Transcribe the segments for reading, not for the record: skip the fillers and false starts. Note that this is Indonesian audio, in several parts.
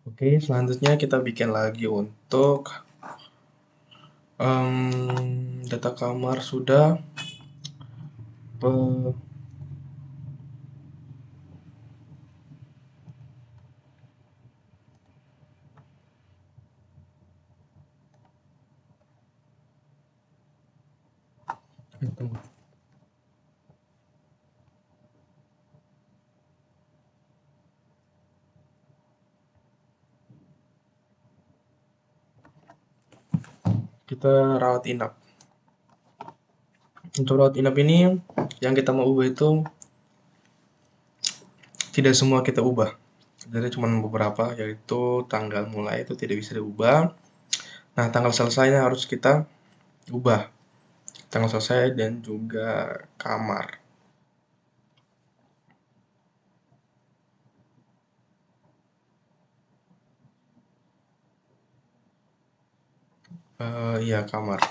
Oke, selanjutnya kita bikin lagi untuk data kamar sudah. Tunggu. Kita rawat inap. Untuk rawat inap ini yang kita mau ubah itu tidak semua kita ubah. Jadi cuma beberapa, yaitu tanggal mulai itu tidak bisa diubah. Nah, tanggal selesainya harus kita ubah. Tanggal selesai dan juga kamar. Iya, kamar.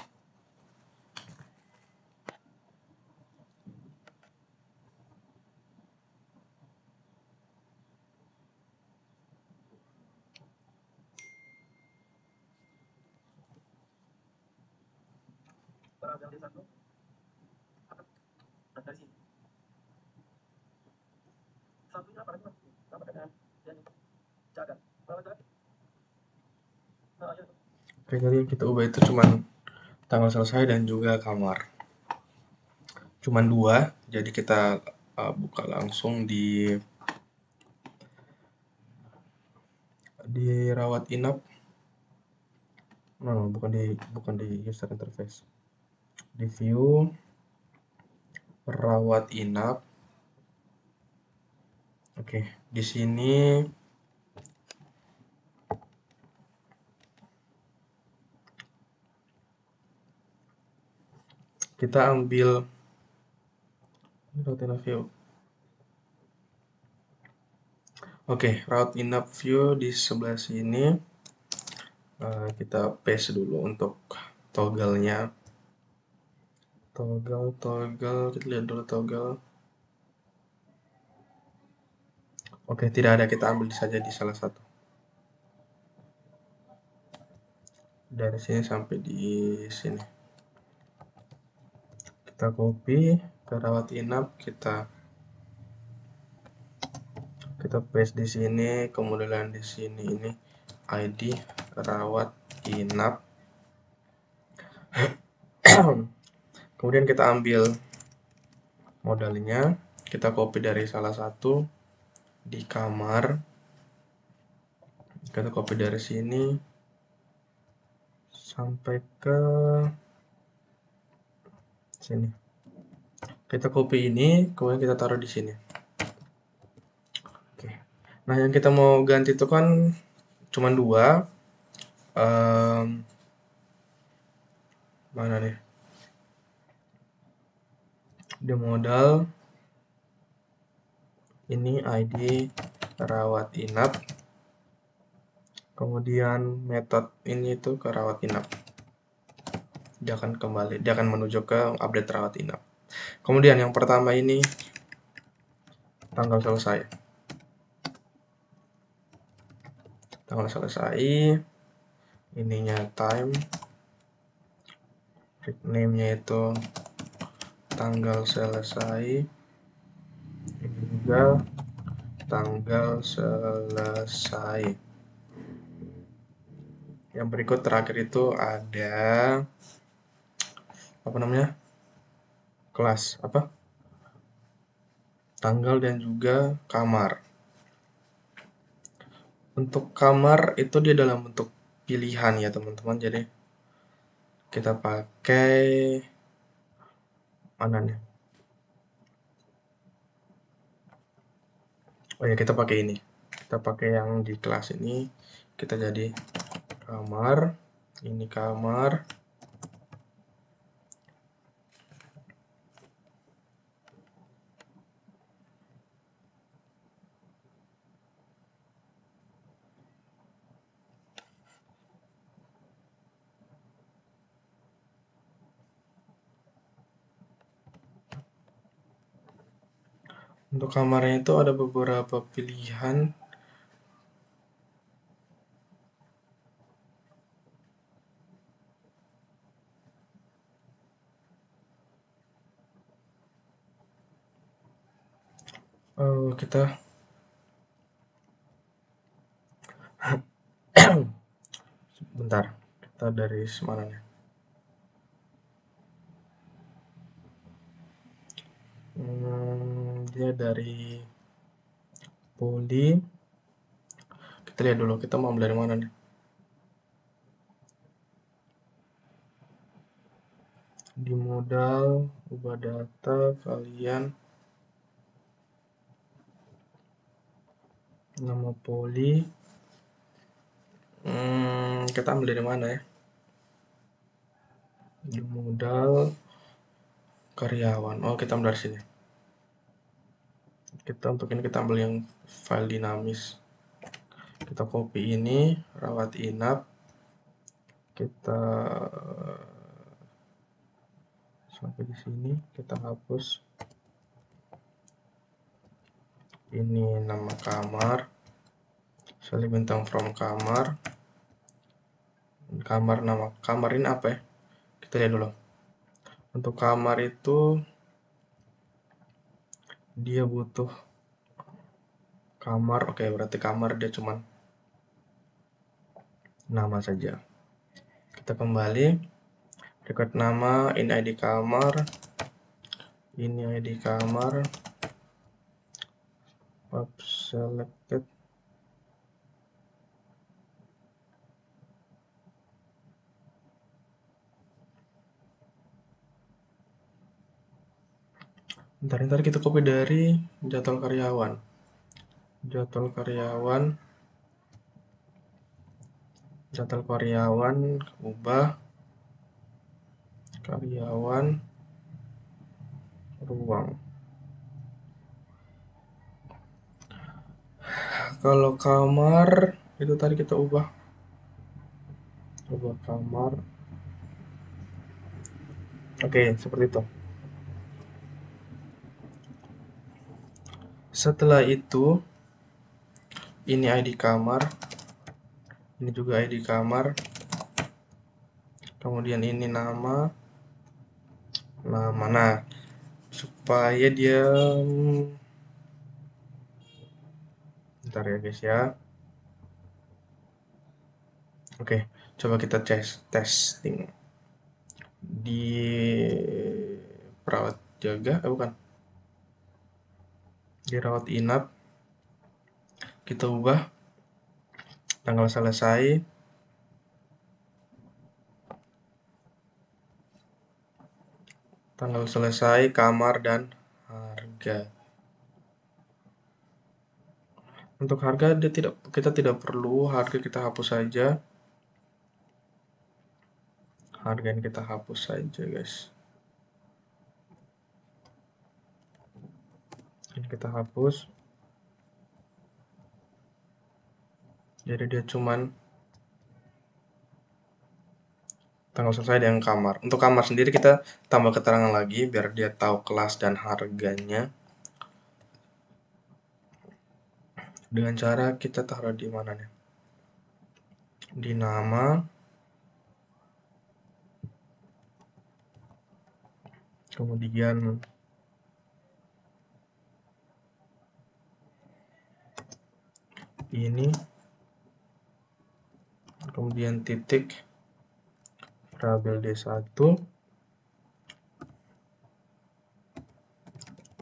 Oke, jadi yang kita ubah itu cuma tanggal selesai dan juga kamar. Cuman dua, jadi kita buka langsung di rawat inap. No, bukan di user interface. Di view rawat inap. Oke, di sini kita ambil rawat inap view. Oke, rawat inap view di sebelah sini. Kita paste dulu untuk toggle-nya. Toggle, kita lihat dulu toggle. Oke, tidak ada, kita ambil saja di salah satu. Dari sini sampai di sini. Kita copy ke rawat inap, kita paste di sini, kemudian di sini ini ID rawat inap. Kemudian kita ambil modalnya, kita copy dari salah satu di kamar. Kita copy dari sini sampai ke sini. Kita copy ini, kemudian kita taruh di sini. Oke. Nah, yang kita mau ganti itu kan cuma dua. Mana nih? Di modal ini ID rawat inap. Kemudian metode ini itu ke rawat inap. Dia akan menuju ke update rawat inap. Kemudian yang pertama ini tanggal selesai. Tanggal selesai, ininya time, name-nya itu tanggal selesai, ini juga tanggal selesai. Yang berikut terakhir itu ada apa namanya, kelas apa, tanggal dan juga kamar. Untuk kamar itu dia dalam bentuk pilihan ya teman-teman, jadi kita pakai mana nih? Oh ya, kita pakai ini. Kita pakai yang di kelas ini. Kita jadi kamar. Ini kamar. Untuk kamarnya itu ada beberapa pilihan. Kita bentar, kita dari mana nih? Dia dari poli. Kita lihat dulu, kita mau dari mana nih? Di modal, ubah data, kalian, nama poli. Kita ambil dari mana ya? Di modal, karyawan. Oh, kita ambil dari sini. Untuk ini kita ambil yang file dinamis. Kita copy ini, rawat inap. Kita sampai di sini, kita hapus. Ini nama kamar. Salib bintang from kamar. Nama kamar ini apa ya? Kita lihat dulu. Untuk kamar itu dia butuh kamar. Oke, berarti kamar dia cuman nama saja. Kita kembali, record nama, ini ID kamar, ini ID kamar, pub selected. Ntar kita copy dari jadwal karyawan. Jadwal karyawan, ubah karyawan ruang. Kalau kamar itu tadi kita ubah kamar. Oke, seperti itu. Setelah itu ini ID kamar, ini juga ID kamar, kemudian ini nama. Nah, supaya dia bentar ya guys ya. Oke, coba kita testing di perawat jaga, bukan, di rawat inap. Kita ubah tanggal selesai, kamar, dan harga. Untuk harga kita tidak perlu harga, kita hapus saja. Harga ini kita hapus saja guys. Ini kita hapus. Jadi dia cuman tanggal selesai dengan kamar. Untuk kamar sendiri kita tambah keterangan lagi biar dia tahu kelas dan harganya. Dengan cara kita taruh di mana nih? Di nama. Kemudian ini. Kemudian titik. Variabel D1.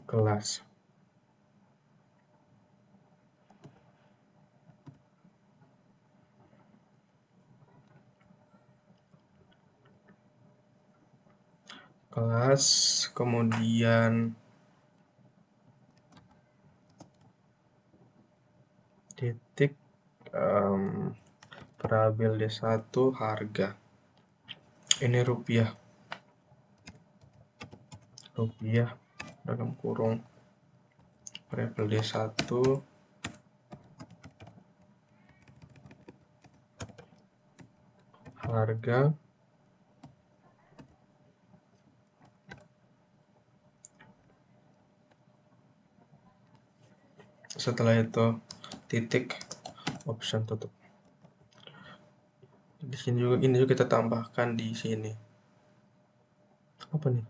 Kelas. Kemudian titik, variabel D1 harga. Ini rupiah dalam kurung variabel D1 harga. Setelah itu titik, option tutup. Di sini juga, ini juga kita tambahkan di sini. Apa nih?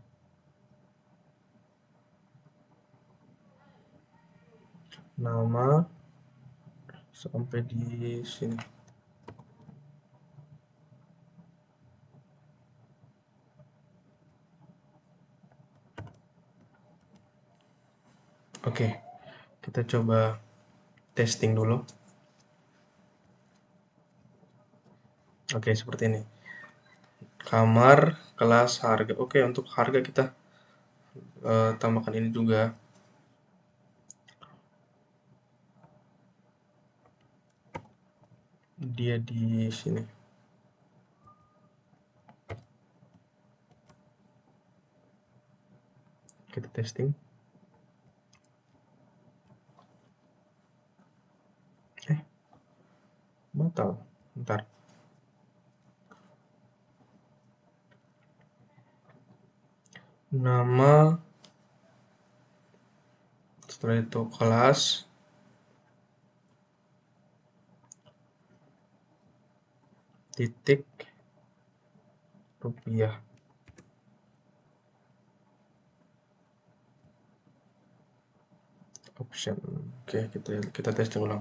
nama sampai di sini. Oke, kita coba testing dulu. Oke, seperti ini. Kamar, kelas, harga. Oke, untuk harga kita tambahkan ini juga. Dia di sini. Kita testing. Batal. Bentar. Nama, setelah itu kelas, titik, rupiah. Option. Oke, kita testing ulang.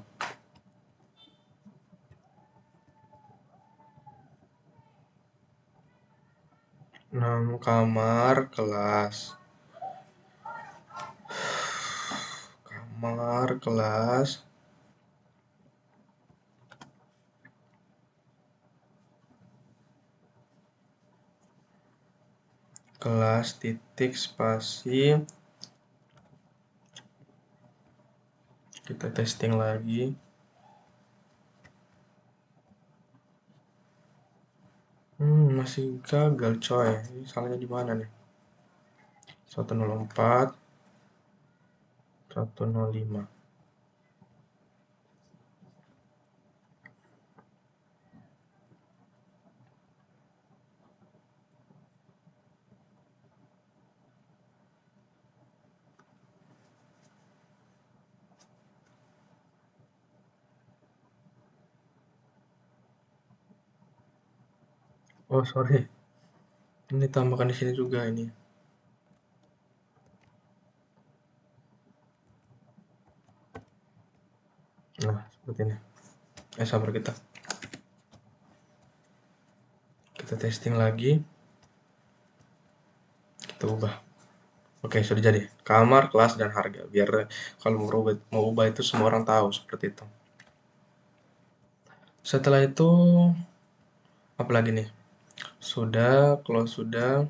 Nama kamar, kelas. Kamar, kelas. Kelas, titik, spasi. Kita testing lagi. Masih gagal coy. Ini salahnya di mana nih? 104, 105. Oh, sorry. Ini tambahkan di sini juga ini. Nah, seperti ini. Sabar kita. Kita testing lagi. Kita ubah. Oke, sudah jadi. Kamar, kelas, dan harga. Biar kalau mau ubah itu semua orang tahu seperti itu. Setelah itu, apa lagi nih? Sudah, kalau sudah,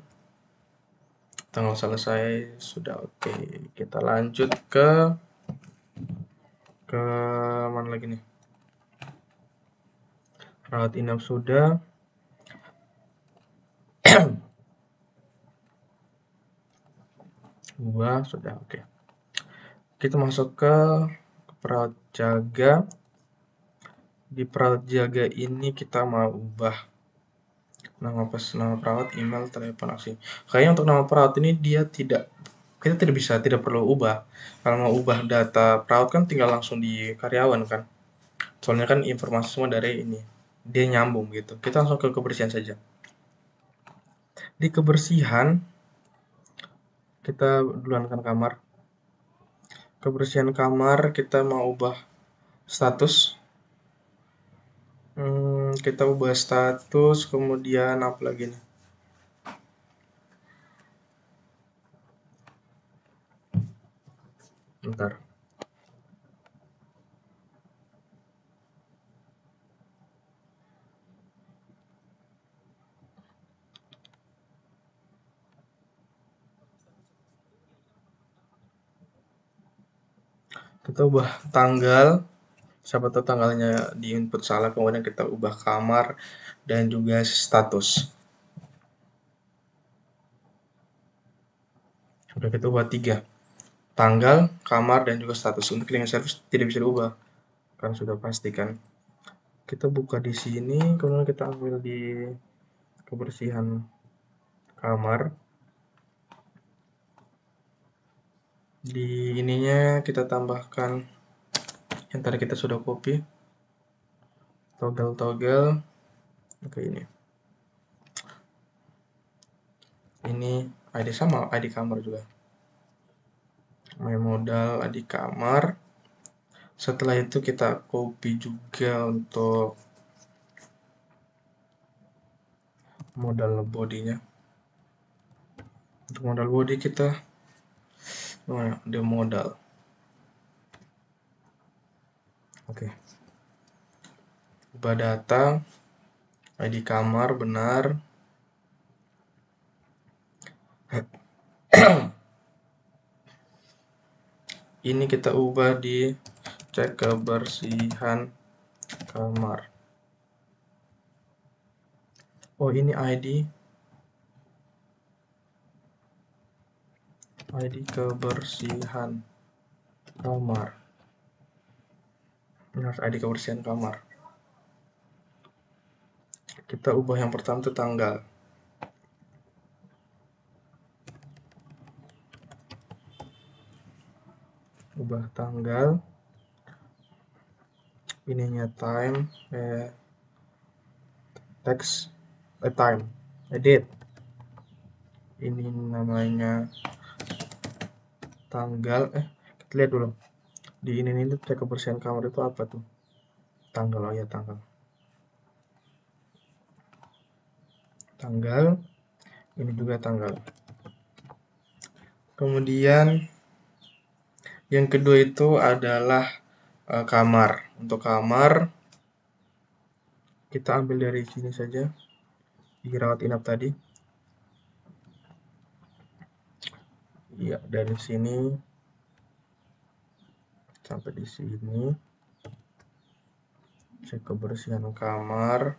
tanggal selesai, sudah oke. Kita lanjut ke mana lagi nih? Rawat inap sudah. Ubah, sudah oke. Kita masuk ke perawat jaga. Di perawat jaga ini kita mau ubah nama perawat, email, telepon, aksi. Kayaknya untuk nama perawat ini kita tidak perlu ubah. Kalau mau ubah data perawat kan tinggal langsung di karyawan kan. Soalnya kan informasi semua dari ini. Dia nyambung gitu. Kita langsung ke kebersihan saja. Di kebersihan kita duluan kan kamar. Kebersihan kamar kita mau ubah status. Kita ubah status, kemudian apa lagi nih? Bentar. Kita ubah tanggal, siapa tahu tanggalnya di input salah, kemudian kita ubah kamar dan juga status. Oke, kita ubah 3. Tanggal, kamar, dan juga status. Untuk cleaning service tidak bisa diubah, kan sudah pastikan. Kita buka di sini, kemudian kita ambil di kebersihan kamar. Di ininya kita tambahkan yang tadi kita sudah copy. Toggle. Oke, ini ID sama ID kamar juga. My modal ID kamar. Setelah itu kita copy juga untuk modal bodinya. Untuk modal body kita ada modal. Oke. Ubah data, ID kamar benar. Ini kita ubah di cek kebersihan kamar. Oh, ini ID kebersihan kamar. Ini harus ID kebersihan kamar. Kita ubah yang pertama itu tanggal. Ubah tanggal. Ininya time, text, time, edit. Ini namanya tanggal. Kita lihat dulu. Di ini tuh cek kebersihan kamar itu apa tuh? Tanggal, oh ya tanggal. Tanggal. Ini juga tanggal. Kemudian yang kedua itu adalah kamar. Untuk kamar kita ambil dari sini saja, di rawat inap tadi. Iya, dari sini sampai di sini. Cek kebersihan kamar.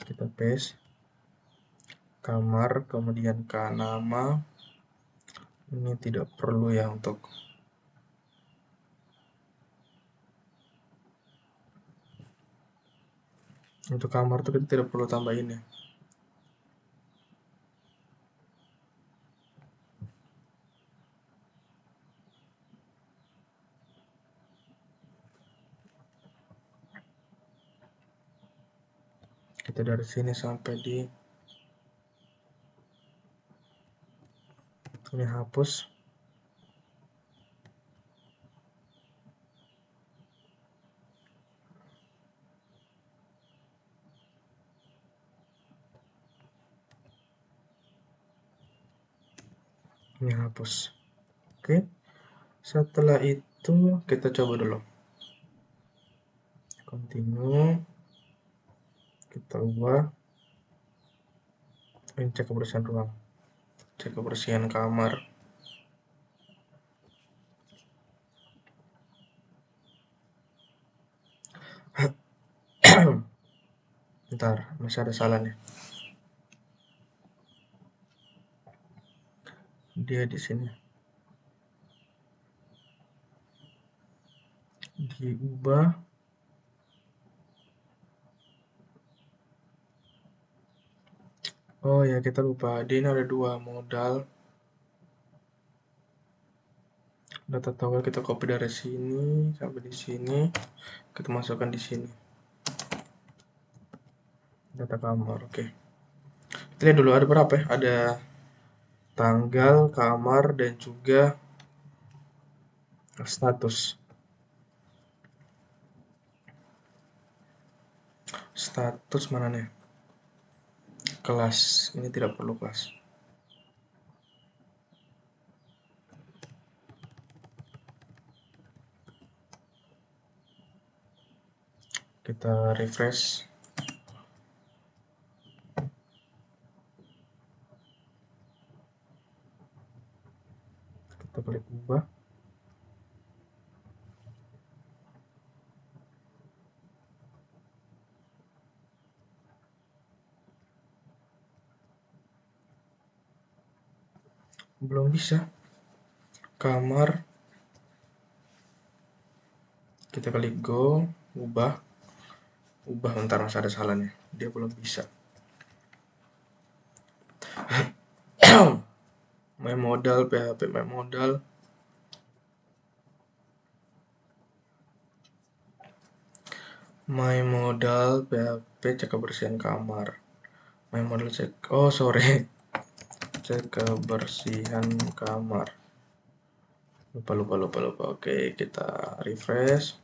Kita paste kamar, kemudian nama. Ini tidak perlu ya untuk kamar itu kita tidak perlu tambah ini. Kita dari sini sampai di ini hapus. Ini hapus. Oke. Setelah itu kita coba dulu. Continue. Kita ubah. Ini cek kebersihan ruang. Cek kebersihan kamar. Bentar, masih ada salahnya. Dia di sini. Diubah. Oh ya, kita lupa. Dia ini ada dua modal. Data tower kita copy dari sini sampai di sini. Kita masukkan di sini. Data kamar, oke. Kita lihat dulu ada berapa ya? Ada tanggal, kamar, dan juga status. Status mana nih? Kelas. Ini tidak perlu kelas. Kita refresh. Kita klik ubah. Belum bisa. Kamar. Kita klik go, ubah. Bentar, masih ada salahnya. Dia belum bisa. My modal, PHP my modal. My modal, PHP cek kebersihan kamar. My modal cek, oh sorry. Cek kebersihan kamar. Lupa. Oke, kita refresh.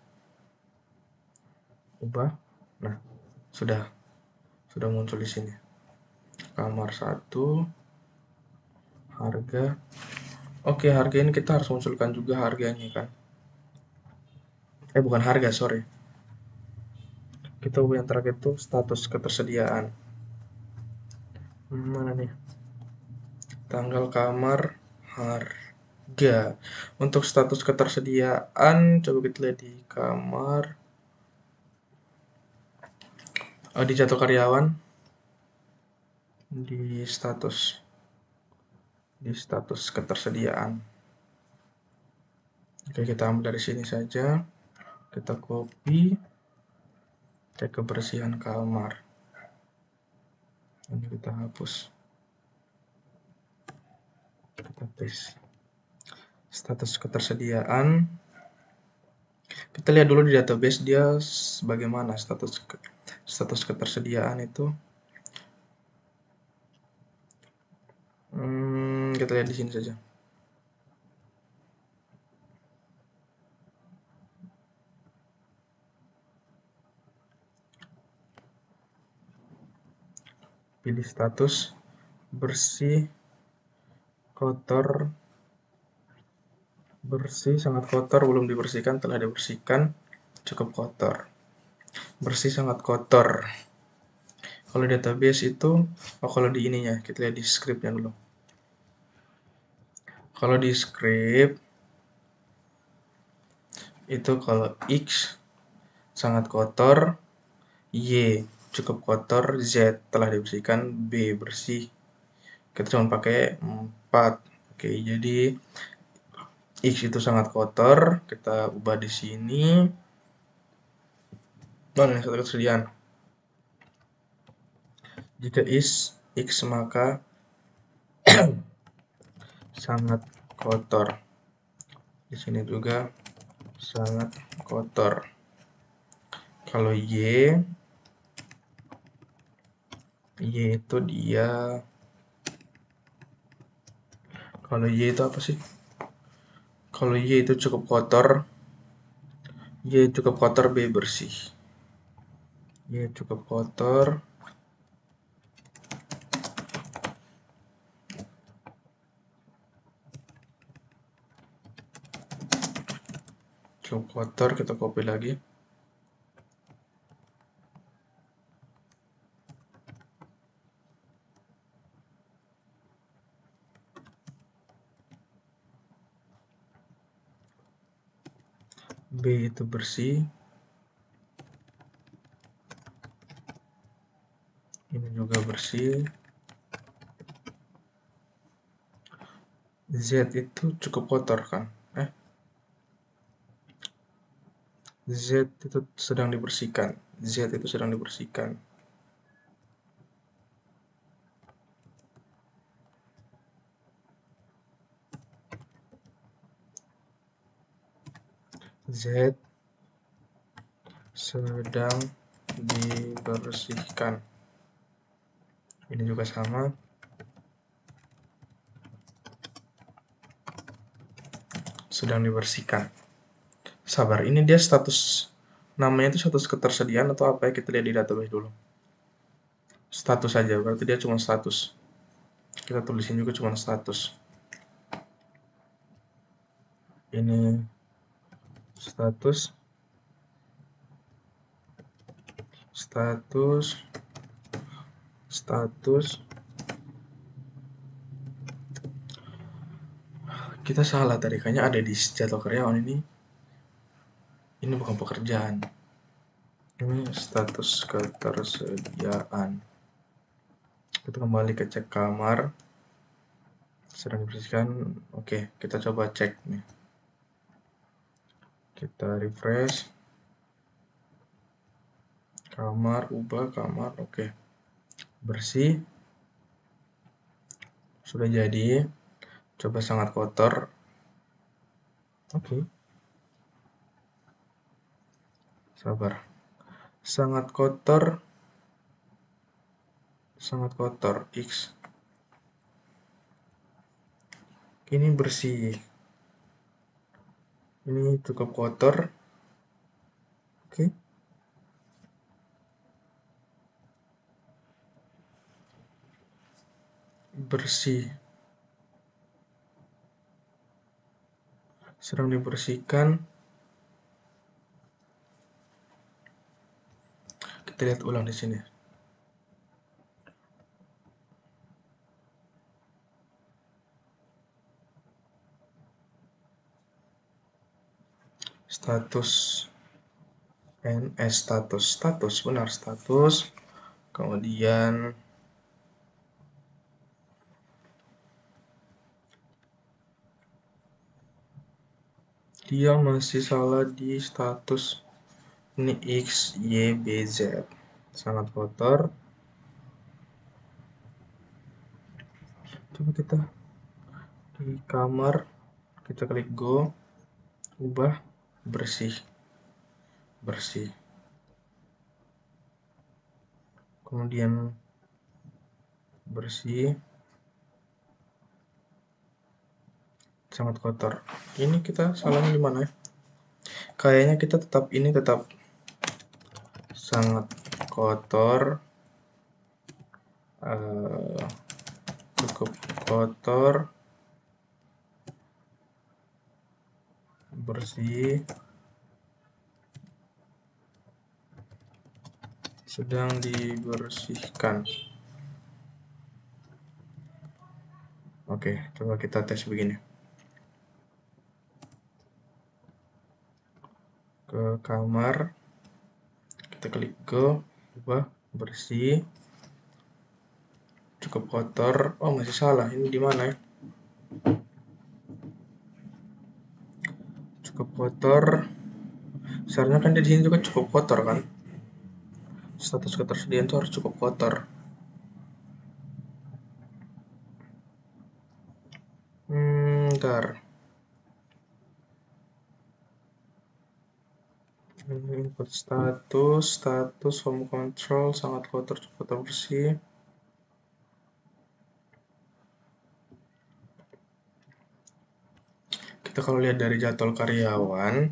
Ubah. Nah, sudah muncul di sini. Kamar 1, harga. Oke, harga ini kita harus munculkan juga harganya kan. Bukan harga, sorry. Kita ubah yang terakhir itu status ketersediaan. Mana nih? Tanggal, kamar, harga. Untuk status ketersediaan, coba kita lihat di kamar. Di jadwal karyawan. Di status ketersediaan. Oke, kita ambil dari sini saja. Kita copy. Cek kebersihan kamar. Ini kita hapus. Kita paste. Status ketersediaan. Kita lihat dulu di database dia bagaimana status ketersediaan itu. Kita lihat di sini saja. Pilih status bersih, kotor, bersih, sangat kotor, belum dibersihkan, telah dibersihkan, cukup kotor. Bersih, sangat kotor. Kalau database itu, kalau di ininya, kita lihat di scriptnya dulu. Kalau di script, itu kalau X sangat kotor, Y cukup kotor, Z telah dibersihkan, B bersih. Kita cuma pakai 4. Oke, jadi X itu sangat kotor, kita ubah di sini. Mana satu ketersediaan? Jika X maka sangat kotor. Di sini juga sangat kotor. Kalau Y itu dia. Kalau Y itu apa sih? Kalau Y itu cukup kotor. Y cukup kotor, B bersih. Y cukup kotor. Cukup kotor, kita copy lagi. B itu bersih. Ini juga bersih. Z itu cukup kotor kan? Z itu sedang dibersihkan. Z itu sedang dibersihkan. Z sedang dibersihkan. Ini juga sama. Sedang dibersihkan. Sabar, ini dia status namanya itu status ketersediaan atau apa ya? Kita lihat di database dulu. Status saja, berarti dia cuma status. Kita tulisin juga cuma status. Ini status kita salah tadi, kayaknya ada di jadwal karyawan ini bukan pekerjaan, ini status ketersediaan. Kita kembali ke cek kamar, sedang dibersihkan. Oke, kita coba cek nih, kita refresh kamar, ubah kamar. Oke, bersih, sudah jadi. Coba sangat kotor. Oke, sabar. Sangat kotor, X. Ini bersih. Ini cukup kotor. Oke. Bersih. Sedang dibersihkan. Kita lihat ulang di sini. Status NS, status benar, status. Kemudian dia masih salah di status. Ini X, Y, B, Z. Sangat kotor. Coba kita di kamar, kita klik go, ubah, bersih, bersih. Kemudian bersih, sangat kotor. Ini kita salahnya di mana ya? Kayaknya kita tetap sangat kotor, cukup kotor, bersih, sedang dibersihkan. Oke, coba kita tes begini. Ke kamar, kita klik go, ubah, bersih, cukup kotor. Oh, masih salah. Ini di mana ya? Cukup kotor. Seharusnya kan di sini juga cukup kotor kan? Status ketersediaan itu harus cukup kotor. Ntar. Input status home control sangat kotor, cukup bersih. Kita kalau lihat dari jadwal karyawan,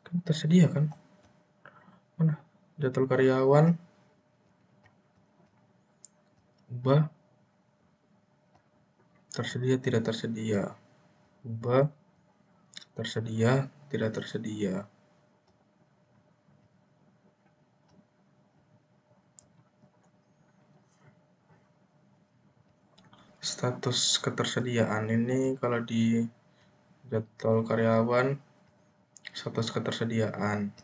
kan tersedia kan? Mana? Jadwal karyawan, ubah, tersedia, tidak tersedia. Ubah, tersedia, tidak tersedia. Status ketersediaan ini kalau di jadwal karyawan, status ketersediaan.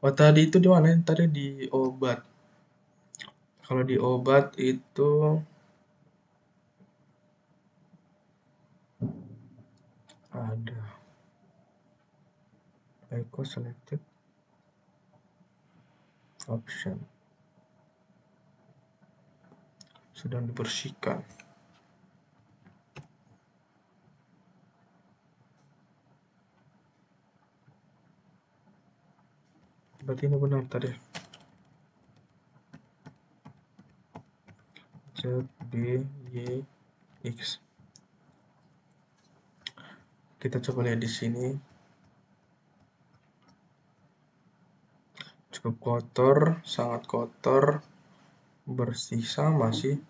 Oh, tadi itu di mana? Tadi di obat. Kalau di obat itu ada echo selected option. Sedang dibersihkan. Berarti ini benar tadi. Z, B, Y, X. Kita coba lihat di sini. Cukup kotor, sangat kotor, bersih sama sih.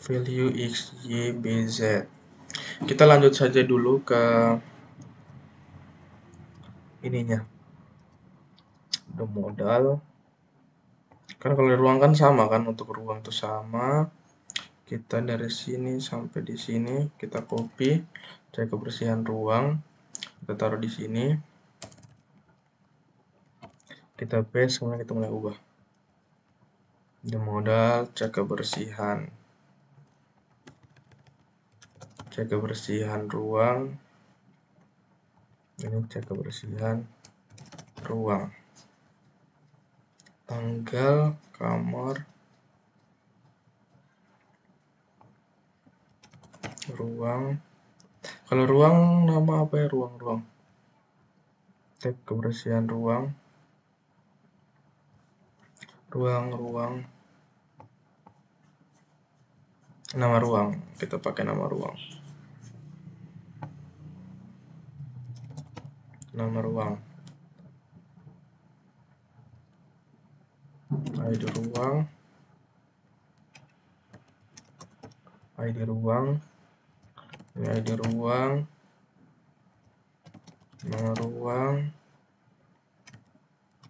Value X, Y, B, Z. Kita lanjut saja dulu ke ininya. The modal. Kan kalau di ruang kan sama kan, untuk ruang itu sama. Kita dari sini sampai di sini, kita copy, cek kebersihan ruang, kita taruh di sini. Kita paste, kemudian kita mulai ubah. The modal, cek kebersihan. Cek kebersihan ruang. Ini cek kebersihan ruang. tanggal, kamar, ruang. Kalau ruang nama apa ya? Ruang. Tab kebersihan ruang. Ruang. Nama ruang. Kita pakai nama ruang. Nama ruang. ID ruang. ID ruang. Ini ID ruang. Nama ruang.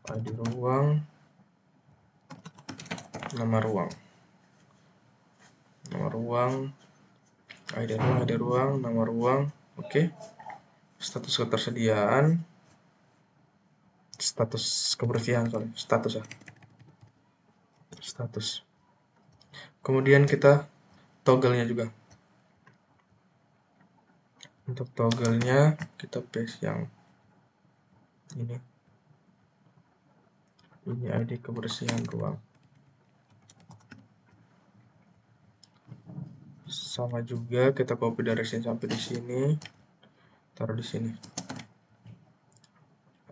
ID ruang. Nama ruang. Nama ruang. ID ruang, nama ruang. Oke. Status ketersediaan. Status kebersihan, status ya. Status. Kemudian kita toggle-nya juga. Untuk toggle-nya kita paste yang ini. Ini ID kebersihan ruang. Sama juga kita copy dari sini sampai di sini. Taruh di sini.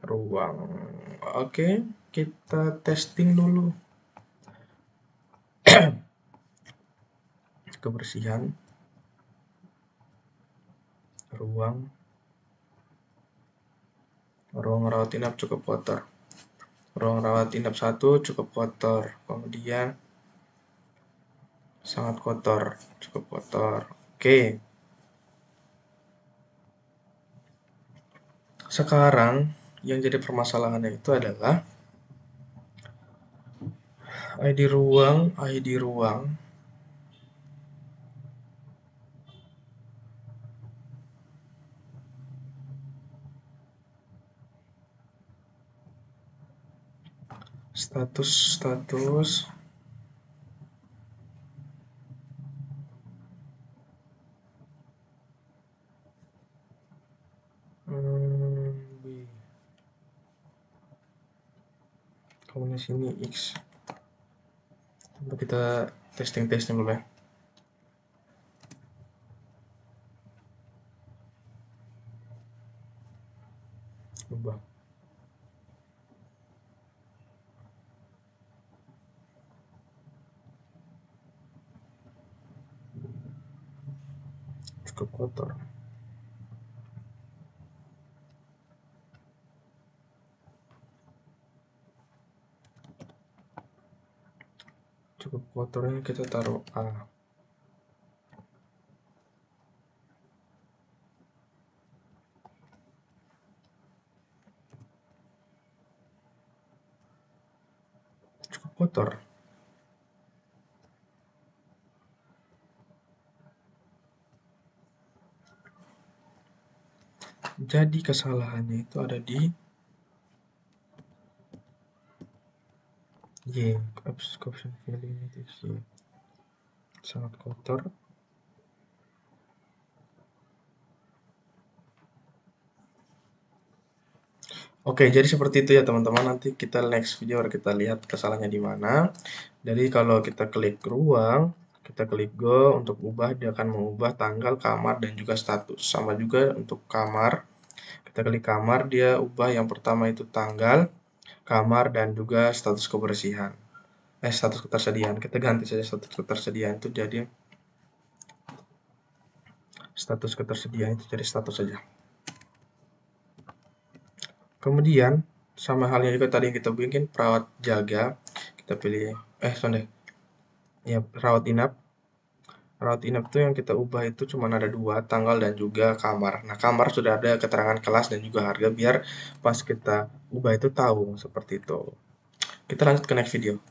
Ruang. Oke, kita testing dulu. Kebersihan ruang rawat inap cukup kotor. Ruang rawat inap 1 cukup kotor. Kemudian sangat kotor, cukup kotor. Oke. Sekarang yang jadi permasalahannya itu adalah ID ruang. Status B. Kemudian sini X. Untuk kita testing dulu ya. Ubah. Cukup kotor. Cukup kotornya kita taruh A. Cukup kotor. Jadi kesalahannya itu ada di Y. Option value itu Y. Sangat kotor. Oke, jadi seperti itu ya teman-teman. Nanti kita next video kita lihat kesalahannya di mana. Jadi kalau kita klik ruang, kita klik go untuk ubah, dia akan mengubah tanggal, kamar, dan juga status. Sama juga untuk kamar. Kita klik kamar, dia ubah yang pertama itu tanggal, kamar, dan juga status kebersihan. Status ketersediaan. Kita ganti saja status ketersediaan itu jadi status ketersediaan itu jadi status saja. Kemudian sama halnya juga tadi yang kita bikin perawat jaga, kita pilih ya rawat inap. Rawat inap itu yang kita ubah itu cuma ada 2, tanggal dan juga kamar. Nah, kamar sudah ada keterangan kelas dan juga harga biar pas kita ubah itu tahu seperti itu. Kita lanjut ke next video.